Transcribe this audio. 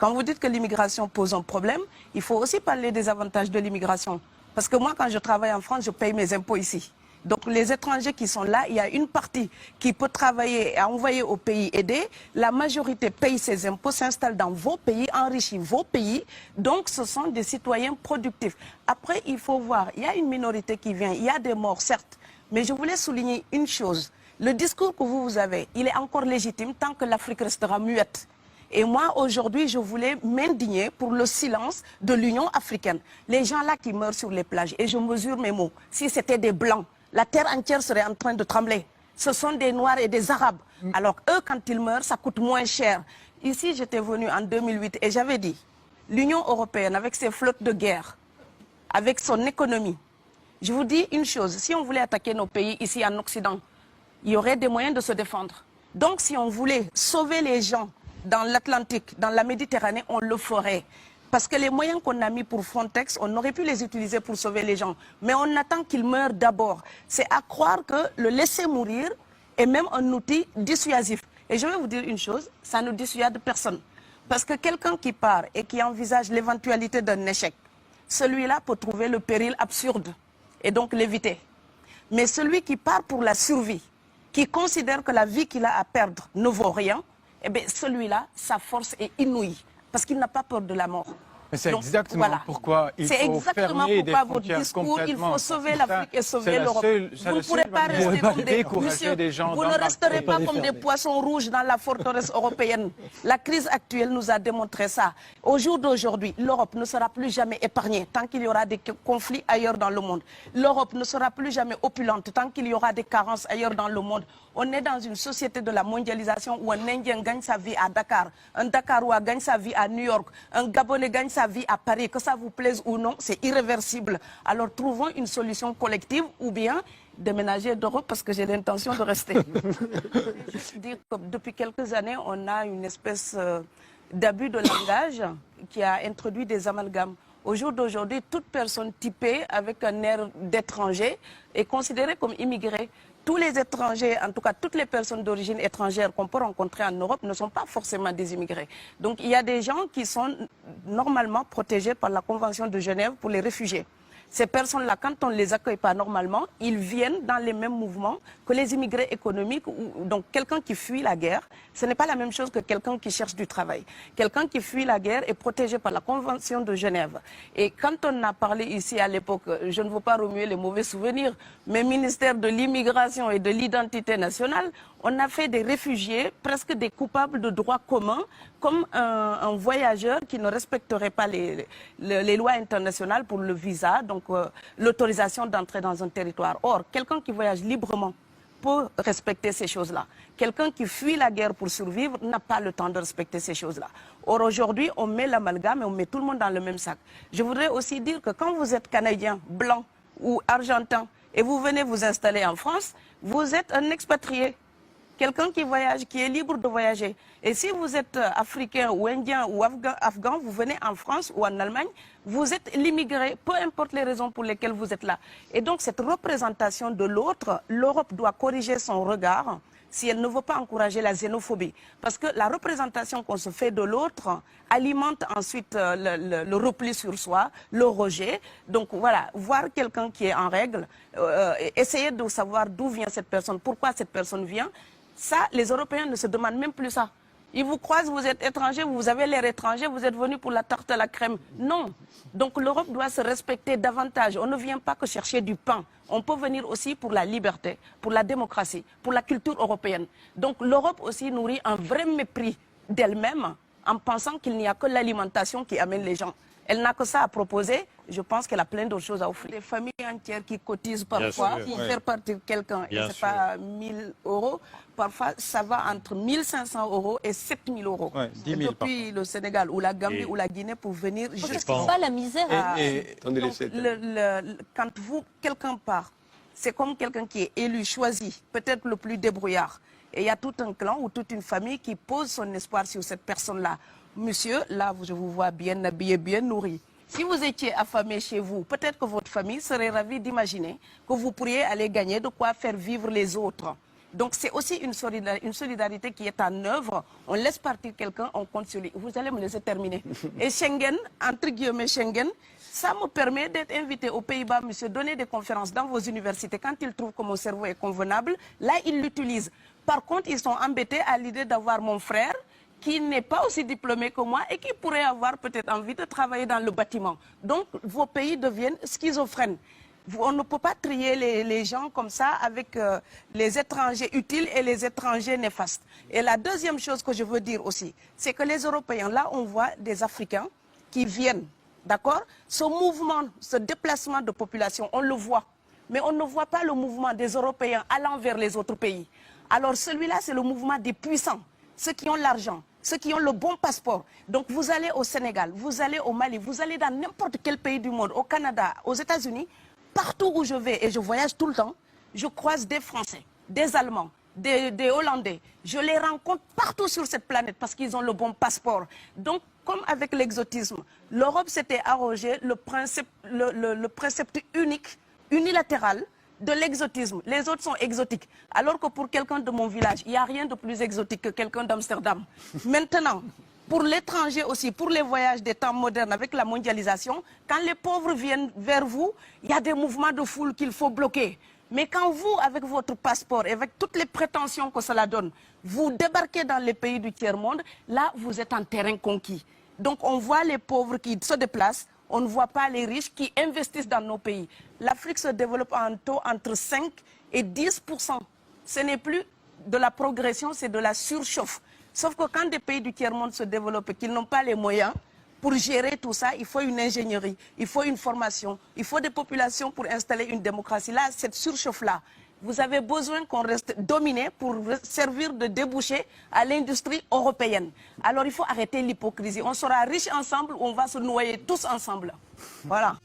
Quand vous dites que l'immigration pose un problème, il faut aussi parler des avantages de l'immigration. Parce que moi, quand je travaille en France, je paye mes impôts ici. Donc les étrangers qui sont là, il y a une partie qui peut travailler et envoyer au pays aidé. La majorité paye ses impôts, s'installe dans vos pays, enrichit vos pays. Donc ce sont des citoyens productifs. Après, il faut voir, il y a une minorité qui vient, il y a des morts, certes. Mais je voulais souligner une chose. Le discours que vous avez, il est encore légitime tant que l'Afrique restera muette. Et moi, aujourd'hui, je voulais m'indigner pour le silence de l'Union africaine. Les gens là qui meurent sur les plages, et je mesure mes mots, si c'était des Blancs, la terre entière serait en train de trembler. Ce sont des Noirs et des Arabes. Alors eux, quand ils meurent, ça coûte moins cher. Ici, j'étais venue en 2008 et j'avais dit, l'Union européenne, avec ses flottes de guerre, avec son économie, je vous dis une chose, si on voulait attaquer nos pays ici en Occident, il y aurait des moyens de se défendre. Donc si on voulait sauver les gens dans l'Atlantique, dans la Méditerranée, on le ferait. Parce que les moyens qu'on a mis pour Frontex, on aurait pu les utiliser pour sauver les gens. Mais on attend qu'ils meurent d'abord. C'est à croire que le laisser mourir est même un outil dissuasif. Et je vais vous dire une chose, ça ne dissuade personne. Parce que quelqu'un qui part et qui envisage l'éventualité d'un échec, celui-là peut trouver le péril absurde et donc l'éviter. Mais celui qui part pour la survie, qui considère que la vie qu'il a à perdre ne vaut rien, eh bien celui-là, sa force est inouïe, parce qu'il n'a pas peur de la mort. Mais c'est exactement pourquoi il faut fermer des frontières complètement. Il faut sauver l'Afrique et sauver l'Europe. Vous ne pourrez pas rester vous ne resterez pas comme des poissons rouges dans la forteresse européenne. La crise actuelle nous a démontré ça. Au jour d'aujourd'hui, l'Europe ne sera plus jamais épargnée tant qu'il y aura des conflits ailleurs dans le monde. L'Europe ne sera plus jamais opulente tant qu'il y aura des carences ailleurs dans le monde. On est dans une société de la mondialisation où un Indien gagne sa vie à Dakar, un Dakarois gagne sa vie à New York, un Gabonais gagne sa vie à Paris. Que ça vous plaise ou non, c'est irréversible. Alors trouvons une solution collective ou bien déménager d'Europe parce que j'ai l'intention de rester. Je veux dire que depuis quelques années, on a une espèce d'abus de langage qui a introduit des amalgames. Au jour d'aujourd'hui, toute personne typée avec un air d'étranger est considérée comme immigrée. Tous les étrangers, en tout cas toutes les personnes d'origine étrangère qu'on peut rencontrer en Europe ne sont pas forcément des immigrés. Donc il y a des gens qui sont normalement protégés par la Convention de Genève pour les réfugiés. Ces personnes-là, quand on ne les accueille pas normalement, ils viennent dans les mêmes mouvements que les immigrés économiques. Donc quelqu'un qui fuit la guerre, ce n'est pas la même chose que quelqu'un qui cherche du travail. Quelqu'un qui fuit la guerre est protégé par la Convention de Genève. Et quand on a parlé ici à l'époque, je ne veux pas remuer les mauvais souvenirs, mais ministère de l'immigration et de l'identité nationale, on a fait des réfugiés, presque des coupables de droit commun, comme un voyageur qui ne respecterait pas les lois internationales pour le visa, donc l'autorisation d'entrer dans un territoire. Or, quelqu'un qui voyage librement peut respecter ces choses-là. Quelqu'un qui fuit la guerre pour survivre n'a pas le temps de respecter ces choses-là. Or, aujourd'hui, on met l'amalgame et on met tout le monde dans le même sac. Je voudrais aussi dire que quand vous êtes Canadien, Blanc ou Argentin, et vous venez vous installer en France, vous êtes un expatrié. Quelqu'un qui voyage, qui est libre de voyager. Et si vous êtes africain ou indien ou afghan, vous venez en France ou en Allemagne, vous êtes l'immigré, peu importe les raisons pour lesquelles vous êtes là. Et donc cette représentation de l'autre, l'Europe doit corriger son regard si elle ne veut pas encourager la xénophobie. Parce que la représentation qu'on se fait de l'autre alimente ensuite le repli sur soi, le rejet. Donc voilà, voir quelqu'un qui est en règle, essayer de savoir d'où vient cette personne, pourquoi cette personne vient. Ça, les Européens ne se demandent même plus ça. Ils vous croisent, vous êtes étranger, vous avez l'air étranger, vous êtes venu pour la tarte à la crème. Non. Donc l'Europe doit se respecter davantage. On ne vient pas que chercher du pain. On peut venir aussi pour la liberté, pour la démocratie, pour la culture européenne. Donc l'Europe aussi nourrit un vrai mépris d'elle-même en pensant qu'il n'y a que l'alimentation qui amène les gens. Elle n'a que ça à proposer. Je pense qu'elle a plein d'autres choses à offrir. Des familles entières qui cotisent parfois pour faire partir quelqu'un, et ce n'est pas 1 000 €. Parfois, ça va entre 1 500 € et 7 000 €. Ouais, 10 000 depuis le Sénégal ou la Gambie ou la Guinée pour venir juste pas la misère. Quand quelqu'un part, c'est comme quelqu'un qui est élu, choisi, peut-être le plus débrouillard. Et il y a tout un clan ou toute une famille qui pose son espoir sur cette personne-là. Monsieur, là, je vous vois bien habillé, bien nourri. Si vous étiez affamé chez vous, peut-être que votre famille serait ravie d'imaginer que vous pourriez aller gagner de quoi faire vivre les autres. Donc c'est aussi une solidarité qui est en œuvre. On laisse partir quelqu'un, on compte sur lui. Vous allez me laisser terminer. Et Schengen, entre guillemets Schengen, ça me permet d'être invité aux Pays-Bas, monsieur, donner des conférences dans vos universités. Quand ils trouvent que mon cerveau est convenable, là, ils l'utilisent. Par contre, ils sont embêtés à l'idée d'avoir mon frère, qui n'est pas aussi diplômé que moi et qui pourrait avoir peut-être envie de travailler dans le bâtiment. Donc, vos pays deviennent schizophrènes. On ne peut pas trier les gens comme ça avec les étrangers utiles et les étrangers néfastes. Et la deuxième chose que je veux dire aussi, c'est que les Européens, là, on voit des Africains qui viennent, d'accord? Ce mouvement, ce déplacement de population, on le voit. Mais on ne voit pas le mouvement des Européens allant vers les autres pays. Alors celui-là, c'est le mouvement des puissants, ceux qui ont l'argent, ceux qui ont le bon passeport. Donc vous allez au Sénégal, vous allez au Mali, vous allez dans n'importe quel pays du monde, au Canada, aux États-Unis, partout où je vais, et je voyage tout le temps, je croise des Français, des Allemands, des Hollandais. Je les rencontre partout sur cette planète parce qu'ils ont le bon passeport. Donc, comme avec l'exotisme, l'Europe s'était arrogé le précepte unique, unilatéral, de l'exotisme. Les autres sont exotiques. Alors que pour quelqu'un de mon village, il n'y a rien de plus exotique que quelqu'un d'Amsterdam. Maintenant, pour l'étranger aussi, pour les voyages des temps modernes avec la mondialisation, quand les pauvres viennent vers vous, il y a des mouvements de foule qu'il faut bloquer. Mais quand vous, avec votre passeport et avec toutes les prétentions que cela donne, vous débarquez dans les pays du tiers-monde, là, vous êtes en terrain conquis. Donc, on voit les pauvres qui se déplacent, on ne voit pas les riches qui investissent dans nos pays. L'Afrique se développe en taux entre 5 et 10%. Ce n'est plus de la progression, c'est de la surchauffe. Sauf que quand des pays du tiers-monde se développent et qu'ils n'ont pas les moyens, pour gérer tout ça, il faut une ingénierie, il faut une formation, il faut des populations pour installer une démocratie. Là, cette surchauffe-là, vous avez besoin qu'on reste dominé pour servir de débouché à l'industrie européenne. Alors il faut arrêter l'hypocrisie. On sera riches ensemble ou on va se noyer tous ensemble. Voilà.